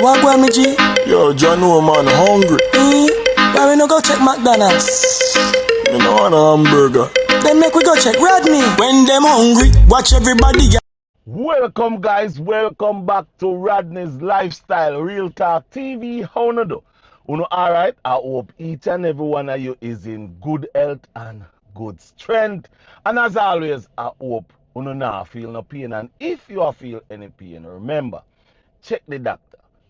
What go me G? Yo, John, no man, hungry. Why we no go check McDonald's? Me no want a hamburger. Then make we go check Rodney. When them hungry, watch everybody. Welcome guys, welcome back to Rodney's Lifestyle Real Talk TV. How you do? You alright? I hope each and every one of you is in good health and good strength. And as always, I hope you not feel no pain. And if you feel any pain, remember, check the doctor.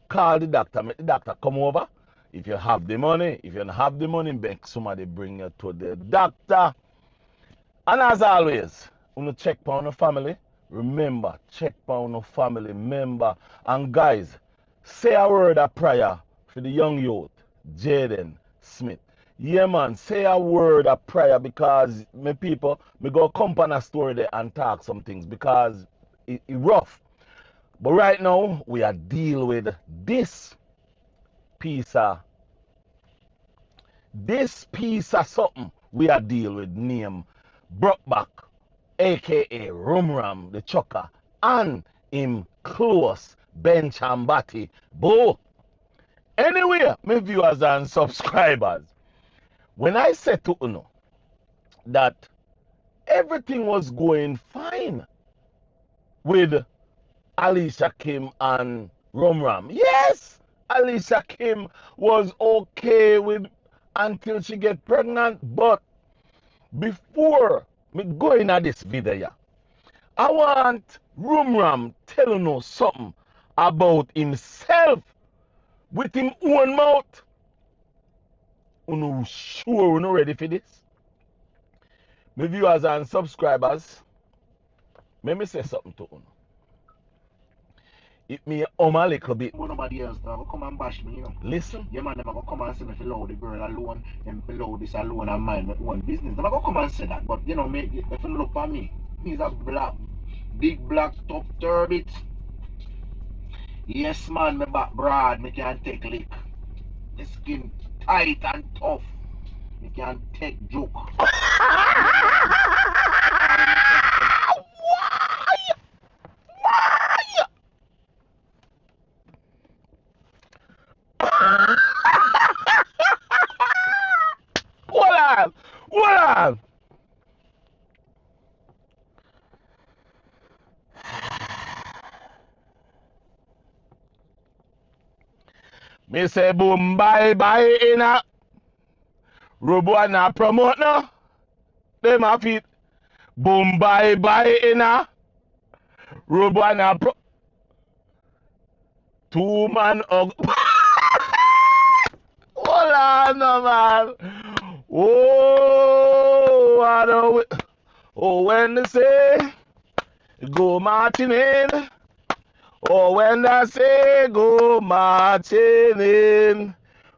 Call the doctor, make the doctor come over. If you have the money, if you don't have the money, make somebody bring you to the doctor. And as always, you check on your family. Remember, check on your family member. And guys, say a word of prayer for the young youth, Jaden Smith. Yeah, man, say a word of prayer because me people, me go come on a story there and talk some things because it rough. But right now, we are dealing with this piece of something we are dealing with named Brokeback, aka RumRam the Chucker, and him close bench and batty. Boo! Anyway, my viewers and subscribers, when I said to you that everything was going fine with Alicia Kim and RumRam, yes, Alicia Kim was okay with until she get pregnant, but before me going at this video, I want RumRam telling us something about himself with him own mouth. You sure you ready for this? My viewers and subscribers, let me say something to you. It me a little bit. Nobody else now come and bash me, you know. Listen. Yeah, man, never go come and say me below the girl alone and below this alone and mind my own business. Never go come and say that. But you know, me, if you look for me, he's a black, big black top turbit. Yes, man, me back broad, me can take lick. The skin tight and tough. Me can take joke. Hold on. Me say boom bye in a Robo na promote now. Them a feet. Boom bye in a Robo na pro. Two man Hold on, no, man. Oh, I don't. Oh, when they say go marching in. Oh, when I say go marching in.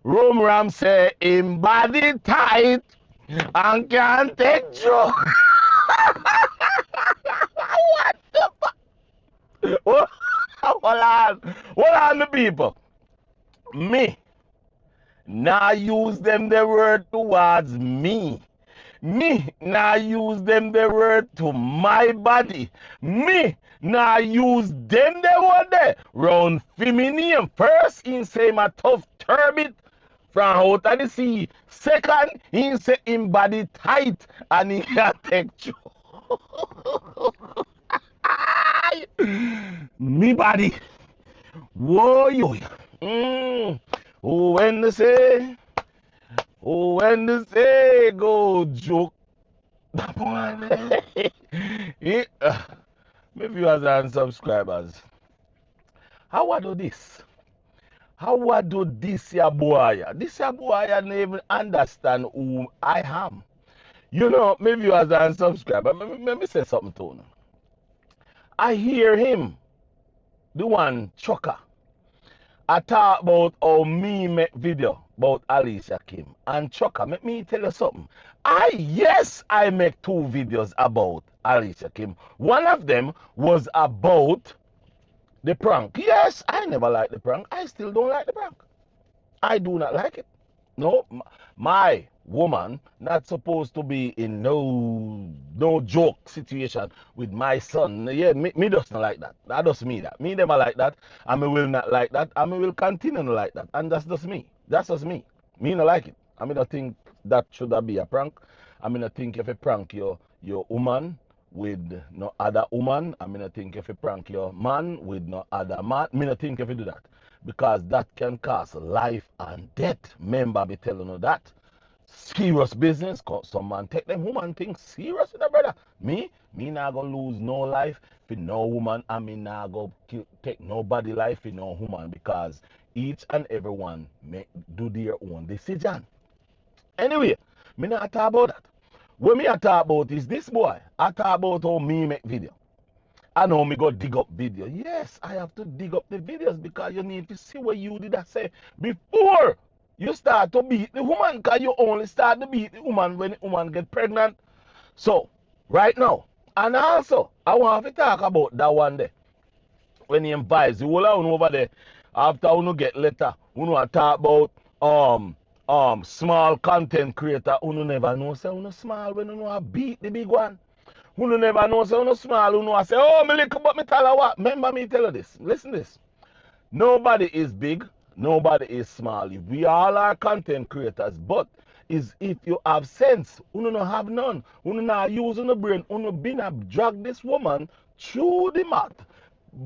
RumRam say him body tight and can't take joke. What the fuck? Hold on, the people. Me. Now use them the word towards me. Me now use them the word to my body. Me now use them the word there round feminine. First, he say my tough turbid from out of the sea. Second, he say him body tight and he can take you. Me body. Whoa, yo. Oh, when they say go joke. That one. My viewers and subscribers. How I do this? How I do this ya boy? This ya boy I don't even understand who I am. You know, my viewers and subscribers, let me say something to you. I hear him, the one chucker. I talk about how me make video about Alicia Kim and Chucker. Let me tell you something. I make two videos about Alicia Kim. One of them was about the prank. Yes, I never liked the prank. I still don't like the prank. I do not like it. No, my woman not supposed to be in no joke situation with my son. Yeah, me just not like that. That does me that. Me never like that. And me will not like that. And me will continue to like that. And that's just me. That's just me. Me not like it. I mean, I think that should be a prank. I mean, I think if you prank your woman with no other woman, I mean, I think if you prank your man with no other man, I mean, I think if you do that, because that can cost life and death. Remember me telling you that. Serious business, cause some man take them woman things serious, you know, brother. Me not gonna lose no life for no woman, and me not go take nobody life for no woman, because each and every one may do their own decision. Anyway, me not talk about that. What me I talk about is this boy. I talk about how me make video. I know me go dig up video. Yes, I have to dig up the videos, because you need to see what you did I say before you start to beat the woman, because you only start to beat the woman when the woman get pregnant. So, right now, and also, I want to talk about that one day. When he invites the whole of over there, after you get letter, you talk about small content creator. You never know say you small when you know beat the big one. You never know say you small. You know say, oh, me little, but me tell you what. Remember me tell you this. Listen this. Nobody is big, nobody is small. We all are content creators, but is if you have sense, you don't have none. You not using the brain. You been a drag this woman through the mud,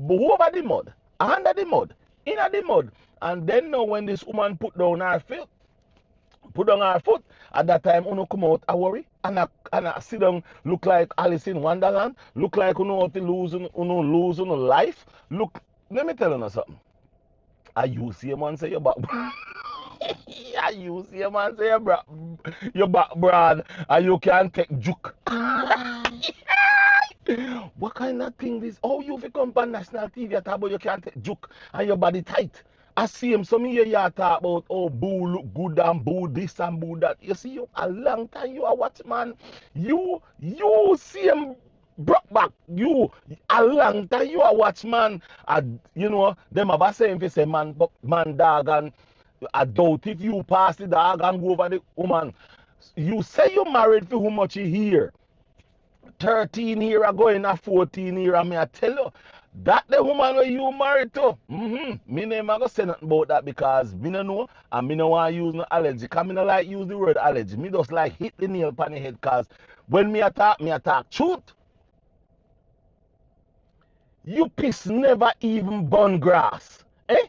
over the mud, under the mud, in the mud, and then now when this woman put down her foot, at that time you come out a worry, and I sit down look like Alice in Wonderland, look like you know how to lose life. Look, let me tell you something. I you see a man say your back. I you see a man say your back broad, and you can take juke. What kind of thing this? Oh, you come on national TV talk about you can't take juke and your body tight. I see him some here you talk about oh boo look good and boo this and boo that. You see you a long time you a watch man. You see him broke back. You a long time you a watch man. You know them about saying if you say man dog, and I doubt if you pass the dog and go over the woman. You say you married for how much you hear? 13 year ago in a 14 year, and me I tell you, that the woman where you married to, me never go say nothing about that, because me no know, and me no want to use no allergy, because me no like use the word allergy. Me just like hit the nail upon the head, because when me attack truth. You piss never even burn grass. Eh?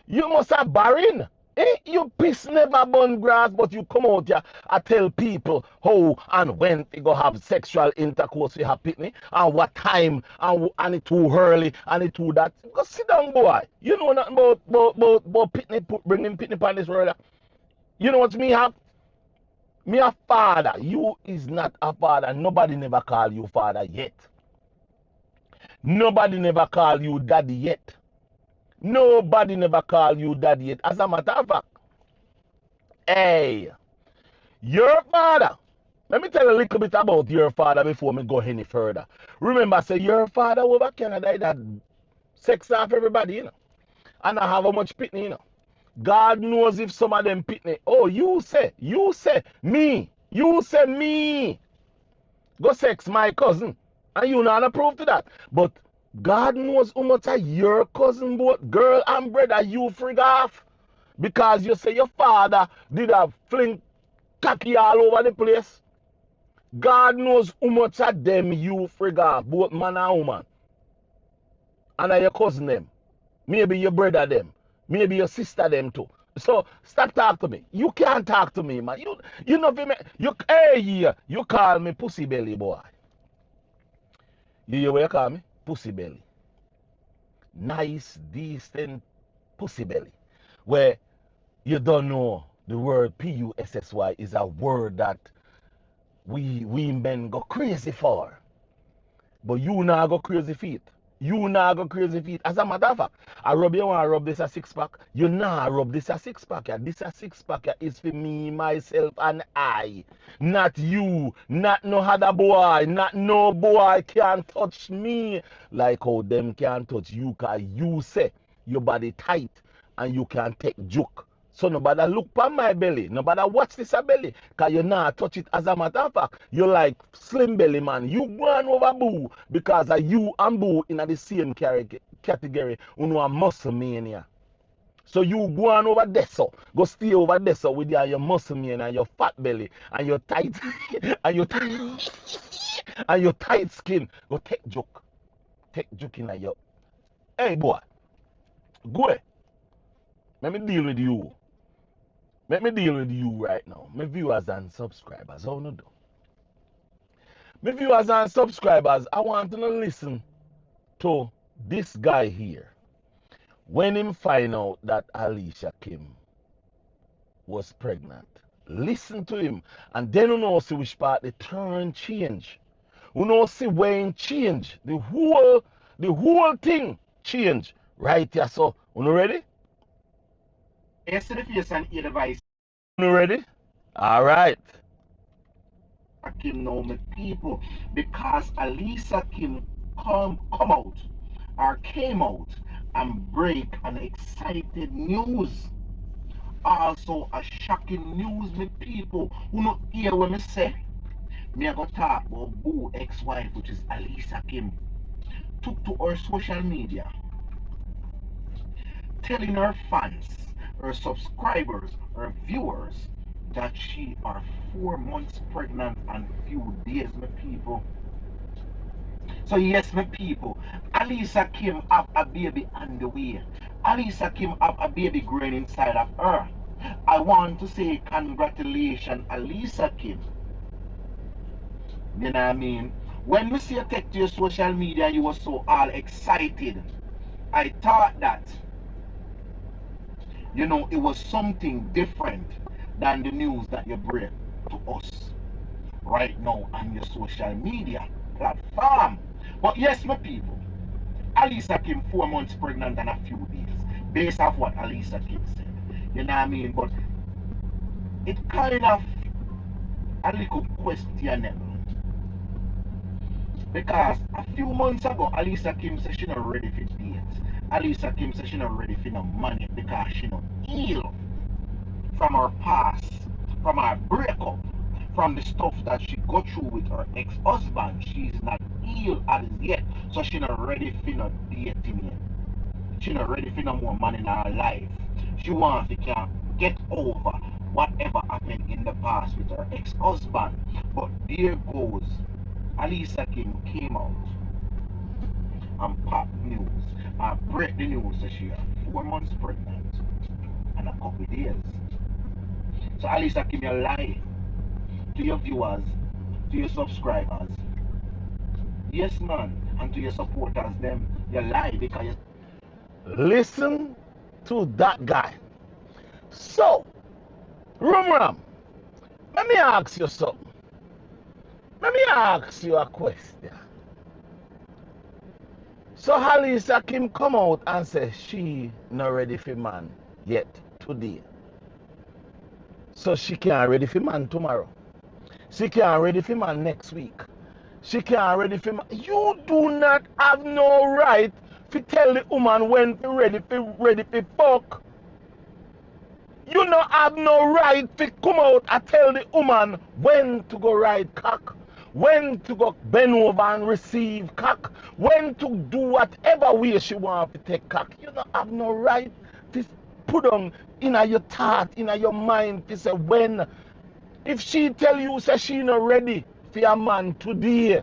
You must have barren. Eh? You piss never burn grass, but you come out here and tell people how and when they go have sexual intercourse with her pitney, and what time, and it too early, and it too that. Go sit down, boy. You know nothing about pitney, bringing pitney upon this world. You know what me have? Me a father. You is not a father. Nobody never call you father yet. Nobody never call you daddy yet. Nobody never call you daddy yet. As a matter of fact, hey, your father. Let me tell you a little bit about your father before me go any further. Remember, say your father over Canada that sex off everybody, you know. And I have how much pitney, you know. God knows if some of them pitney. Oh, you say me. You say me. Go sex my cousin. And you not approve to that. But God knows how much of your cousin, both girl and brother, you frig off. Because you say your father did a fling cocky all over the place. God knows how much of them you frig off, both man and woman. And your cousin them. Maybe your brother them. Maybe your sister them too. So stop talk to me. You can't talk to me, man. You know you call me pussy belly boy. You hear what you call me? Pussy belly. Nice, decent pussy belly. Where you don't know the word Pussy is a word that we men go crazy for. But you now go crazy feet. You now go crazy feet. As a matter of fact, I rub you want to rub this a six pack. You now rub this a six pack. Yeah. This a six pack yeah, is for me, myself, and I. Not you. Not no other boy. Not no boy can touch me like how them can touch you. Cause you say your body tight and you can take juke. So nobody look on my belly. Nobody watch this a belly. Because you not touch it. As a matter of fact, you like slim belly man. You go on over boo because of you and boo in the same category. You know a muscle mania. So you go on over there so. Go stay over there so with your muscle mania and your fat belly and your tight and your tight and your tight skin. Go take joke. Take joke in your. Hey boy. Go ahead. Let me deal with you. Let me deal with you right now. My viewers and subscribers. How no do? My viewers and subscribers, I want to listen to this guy here. When him find out that Alicia Kim was pregnant. Listen to him. And then you know see which part the turn change. You know see when change. The whole thing change. Right here so. You ready? Yes, to the face and ear device. You ready? Alright. Kim know my people because Alicia Kim come out or came out and break an excited news. Also a shocking news, my people who not hear when me say me I go talk about Boo ex-wife, which is Alicia Kim, took to her social media telling her fans, her subscribers, her viewers that she are 4 months pregnant and few days, my people. So yes, my people, Alicia Kim have a baby on the way. Alicia Kim have a baby growing inside of her. I want to say congratulations, Alicia Kim. You know what I mean? When we see you take to your social media, you were so all excited. I thought that, it was something different than the news that you bring to us right now on your social media platform. But yes, my people, Alicia Kim 4 months pregnant and a few days, based off what Alicia Kim said. You know what I mean? But it kind of a little questionable. Because a few months ago, Alicia Kim said she not ready for dates. Alicia Kim said she not ready for no money because she not heal from her past, from her breakup, from the stuff that she got through with her ex-husband. She's not healed as yet, so she not ready for no dating yet. She not ready for no more man in her life. She wants to get over whatever happened in the past with her ex-husband. But there goes Alicia Kim came out and pop news. Break the news that she is 4 months pregnant and a couple days. So Alicia Kim, you lie to your viewers, to your subscribers. Yes, man, and to your supporters, them. You lie because you. Listen to that guy. So, RumRam, let me ask you something. Let me ask you a question. So Alicia Kim come out and say she not ready for man yet today. So she can't ready for man tomorrow. She can't ready for man next week. She can't ready for man. You do not have no right to tell the woman when to ready for fuck. You don't have no right to come out and tell the woman when to go ride cock, when to go bend over and receive cock, when to do whatever way she want to take cock. You don't have no right to put on in your thought, in your mind to say when. If she tell you say she not ready for your man today,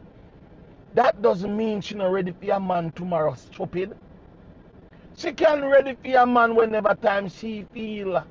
that doesn't mean she not ready for your man tomorrow, stupid. She can ready for your man whenever time she feel.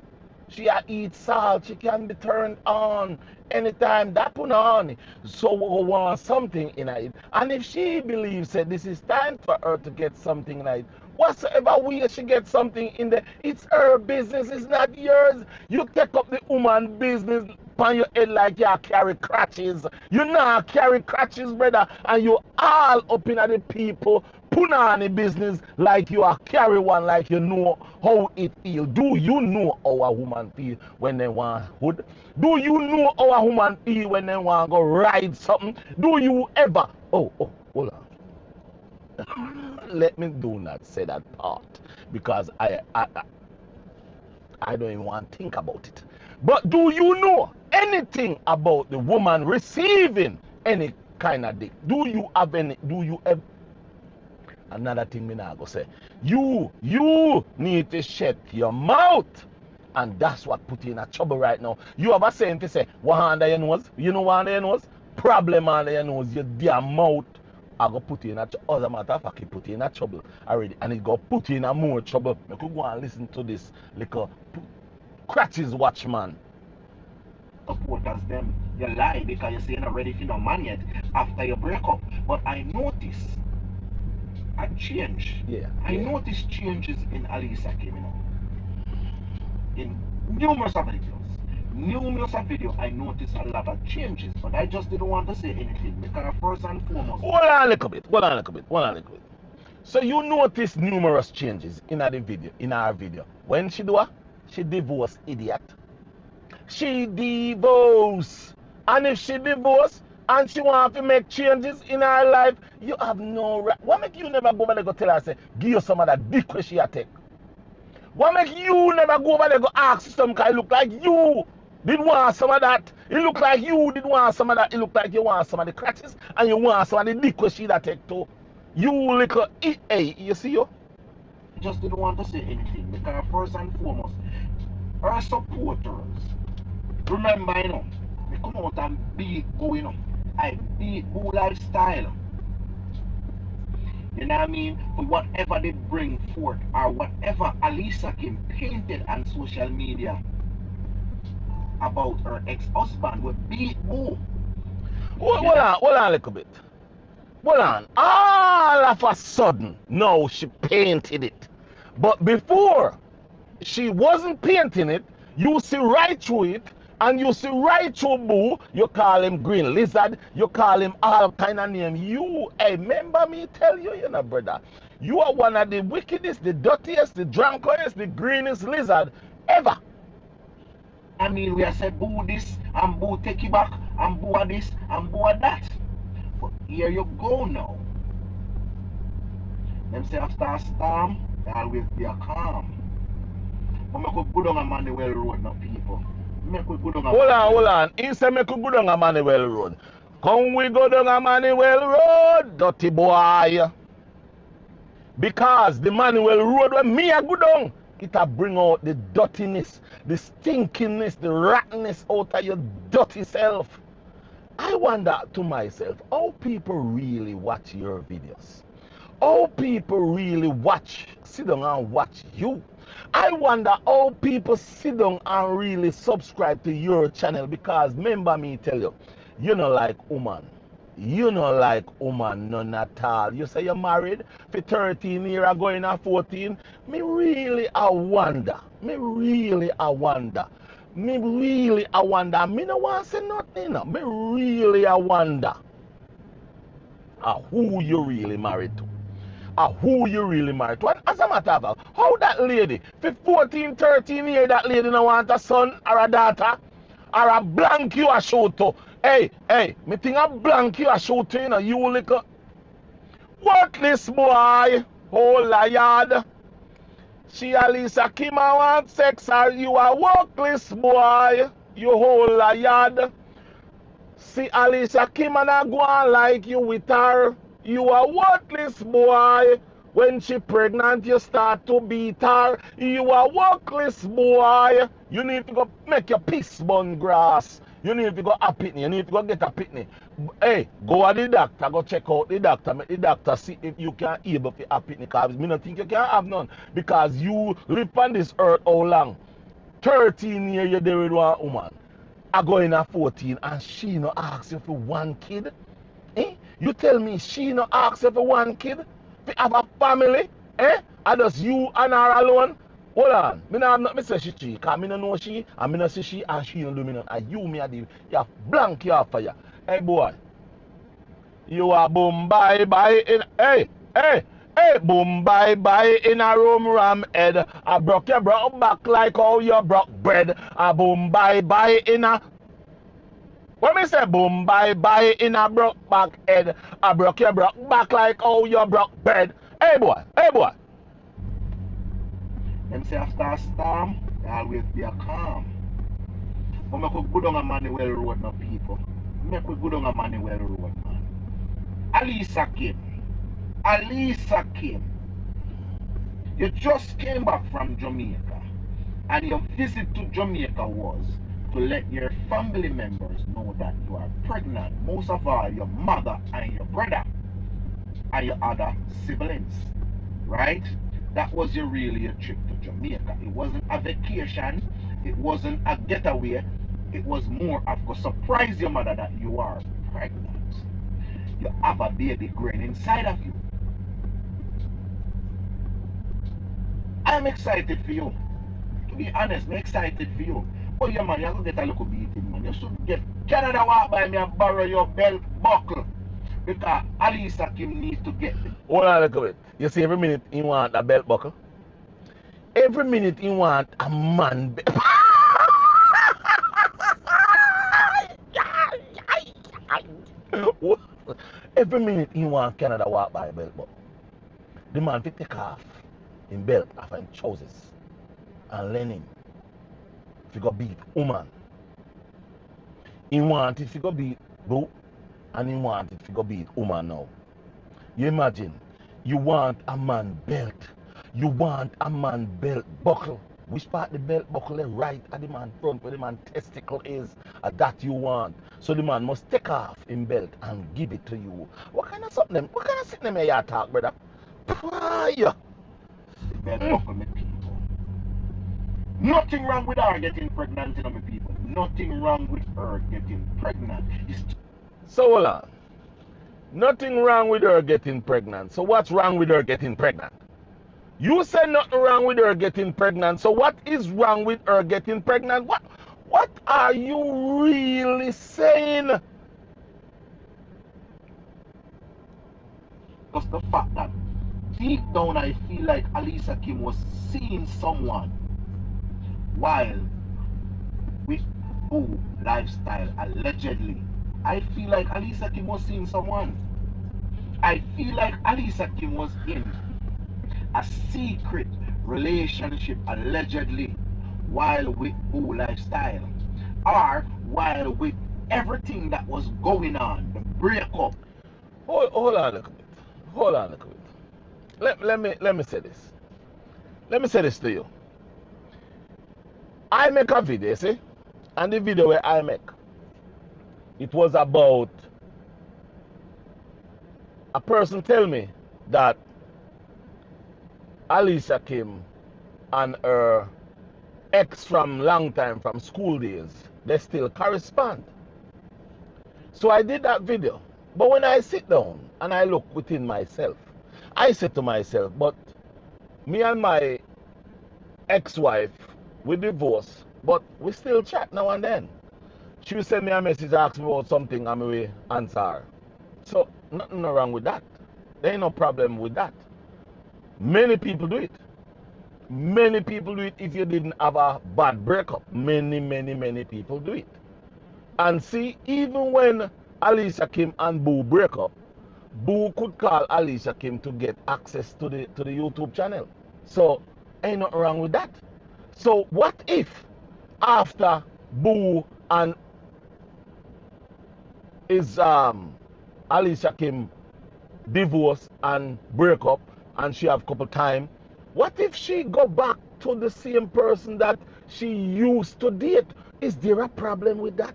She eat salt. She can be turned on anytime that put on. So we want something in it. And if she believes that this is time for her to get something in it, whatsoever way she gets something in there, it's her business. It's not yours. You take up the woman business on your head like you carry crutches. You not carry crutches, brother, and you all up in the people put on the business like you are carry one, like you know how it feel. Do you know how a woman feel when they want hood? Do you know how a woman feel when they want to go ride something? Do you ever? Oh, hold on. Let me do not say that part because I I don't even want to think about it. But do you know anything about the woman receiving any kind of dick? Do you have any? Do you have? Another thing me now go say. You need to shut your mouth. And that's what put you in a trouble right now. You have a saying to say, what under your nose? You know what under your nose? Problem under your nose, your damn mouth. I go put you in a trouble. As a matter of fact, it put you in a trouble already. And it go put you in a more trouble. You could go and listen to this little Cratch's Watchman. Supporters them, you lie because you say you're not ready for no man yet after your breakup. But I notice a change. Yeah. I notice changes in Alicia Kim, you know. In numerous of videos, I noticed a lot of changes, but I just didn't want to say anything because first and foremost. Hold on a little bit. So you notice numerous changes in our video. When she do what? She divorced, idiot. She divorced. And if she divorced and she want to make changes in her life, you have no right. What make you never go over there go tell her, say, give you some of that dick where she take? What make you never go over there go ask some guy look like you did want some of that? It look like you did want some of that. It look like you want some of the crutches and you want some of the dick where she that take too. You little hey, you see you? Just didn't want to say anything because first and foremost, our supporters, remember, you know, they come out and beat Boo, you know. I beat Boo lifestyle. You know what I mean? For whatever they bring forth or whatever Alicia Kim painted on social media about her ex-husband would beat Boo. Hold on a little bit. Hold on. All of a sudden, no, she painted it. But before, she wasn't painting it. You see right through it. And you see right through Boo, you call him Green Lizard, you call him all kind of name. You, hey, remember me tell you, you know, brother, you are one of the wickedest, the dirtiest, the drunkest, the greenest lizard ever. I mean, we have said Boo this, and Boo take you back, and Boo this, and Boo that. But here you go now. Them say after a storm, there always be a calm. But I could go down a Manuel Road now, people. Hold on. He said make we go down a Manuel Road. Come we go down a Manuel Road, dirty boy. Because the Manuel Road where me a go down, it'll bring out the dirtiness, the stinkiness, the rottenness out of your dirty self. I wonder to myself, how people really watch your videos? How people really sit down and watch you? I wonder how people sit down and really subscribe to your channel because remember me tell you, you know like woman. You know like woman none at all. You say you're married for 13 years going on 14. Me really I wonder. Me no want to say nothing. Me really I wonder who you really married to. Who you really married to. And as a matter of fact, how that lady, for 14, 13 years, that lady don't want a son or a daughter, or a blank you a shoot to. Hey, me think a blank you a shoot to, you know, you little worthless boy, whole yard. She Alicia Kim a want sex, or you a worthless boy, you whole yard. See Alicia Kim and a go on like you with her. You a worthless boy. When she pregnant, you start to beat her. You a worthless boy. You need to go make your piss bun grass. You need to go a pitney. You need to go get a pitney. Hey, go to the doctor. Go check out the doctor. Make the doctor see if you can able to a pitney. Because me not think you can have none. Because you live on this earth how long? 13 years you there with one woman. I go in at 14 and she no ask you for one kid. Eh? You tell me she no ask you for one kid? To have a family? Eh? And just you and her alone? Hold on. Me say she cheat. Because me no know she and me no see she and she no do me none. And you me a deal. You have blank you for you. Hey boy. You are boom bye bye in Hey, boom bye bye in a RumRam head. I broke your back like how you broke bread. I boom bye bye in a. When me say boom bye bye in a broke back head, I broke your back like how you broke bread. Hey boy. Them say after a storm, there always be a calm. But make we go down a Manuel Road, no people. Make we go down a Manuel Road, man. Alicia Kim. Alicia Kim. You just came back from Jamaica. And your visit to Jamaica was to let your family members know that you are pregnant. Most of all, your mother and your brother and your other siblings. Right? That was your trip to Jamaica. It wasn't a vacation. It wasn't a getaway. It was more of a surprise your mother that you are pregnant. You have a baby growing inside of you. I'm excited for you. To be honest, I'm excited for you. Oh yeah man, you're gonna get a little beating, man. You should get Canada walk by me and borrow your belt buckle. Because Alicia Kim needs to get it. Hold on a little bit. You see, every minute you want a belt buckle. Every minute you want a man. Every minute you want Canada walk by a belt buckle. The man fit take off in belt after him trousers and learn him. If you go beat woman. He want it if you go beat bro, and he want it if you go beat woman now. You imagine, you want a man belt. You want a man belt buckle. Which part the belt buckle is right at the man front where the man testicle is, that you want. So the man must take off in belt and give it to you. What kind of something? What kind of something you talk, brother? Fire! The belt buckle, my people. Nothing wrong with her getting pregnant, you know, my people. Nothing wrong with her getting pregnant. So hold on. Nothing wrong with her getting pregnant. So what's wrong with her getting pregnant? You said nothing wrong with her getting pregnant. So what is wrong with her getting pregnant? What are you really saying? Because the fact that deep down I feel like Alicia Kim was seeing someone while with Boo lifestyle allegedly. I feel like Alicia Kim was seeing someone. I feel like Alicia Kim was in a secret relationship allegedly while with Boo lifestyle, or while with everything that was going on, the breakup. Hold on a little bit. Hold on a little bit. Let me say this. Let me say this to you. I make a video, see? And the video where I make, it was about a person tell me that Alicia Kim and her ex from long time, from school days, they still correspond. So I did that video. But when I sit down and I look within myself, I say to myself, but me and my ex-wife, we divorced, but we still chat now and then. She will send me a message, ask me about something, and I will answer her. So nothing wrong with that. There ain't no problem with that. Many people do it. Many people do it if you didn't have a bad breakup. Many people do it. And see, even when Alicia Kim and Boo break up, Boo could call Alicia Kim to get access to the YouTube channel. So ain't nothing wrong with that. So what if after Boo and is Alicia Kim divorce and break up and she have couple time, what if she go back to the same person that she used to date? Is there a problem with that?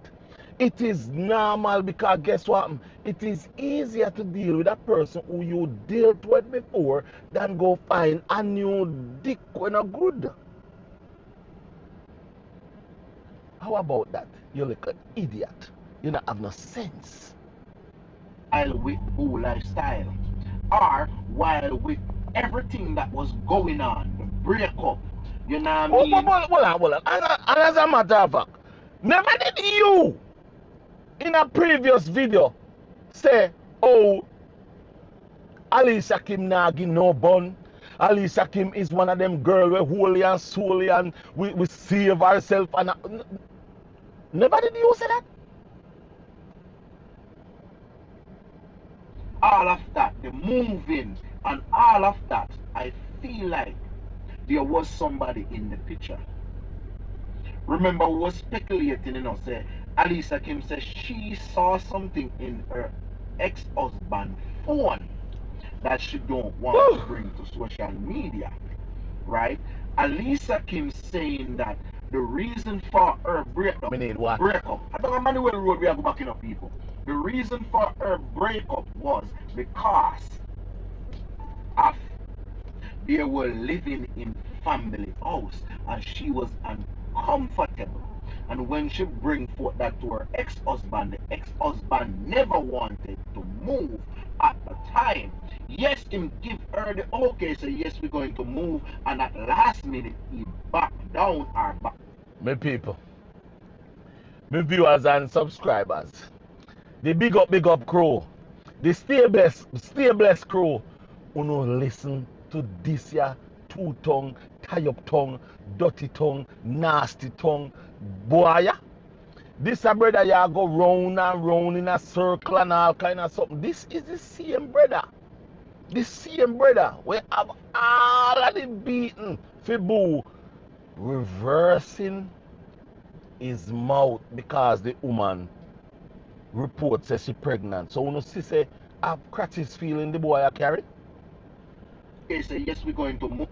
It is normal because guess what? It is easier to deal with a person who you dealt with before than go find a new dick when a good. How about that? You look an idiot. You don't have no sense. While with Boo lifestyle, or while with everything that was going on, the breakup, you know what I mean? Hold on. And as a matter of fact, never did you in a previous video say, oh, Alicia Kim nah give no bun. Alicia Kim is one of them girls who holy and solely and we save ourselves. And never did you say that? All of that, the moving and all of that, I feel like there was somebody in the picture. Remember, we was speculating, say Alicia Kim says she saw something in her ex-husband's phone that she don't want to bring to social media, right? Alicia Kim saying that the reason for her breakup, I don't know Manuel Road we are backing up people. The reason for her breakup was because of they were living in family house and she was uncomfortable. And when she bring forth that to her ex-husband, the ex-husband never wanted to move at the time. Yes, him give her the okay, so yes, we're going to move, and at last minute he backed down or back. My people, my viewers and subscribers, the big up crew, the stay blessed crew, who no listen to this here two-tongue, tie-up tongue, dirty tongue, nasty tongue, boy. This a brother ya go round and round in a circle and all kind of something. This is the same brother. The same brother. We have all of the beaten for boo reversing his mouth because the woman report says she pregnant. So when you see say have crutches feeling the boy I carry. Okay, so yes, we're going to move.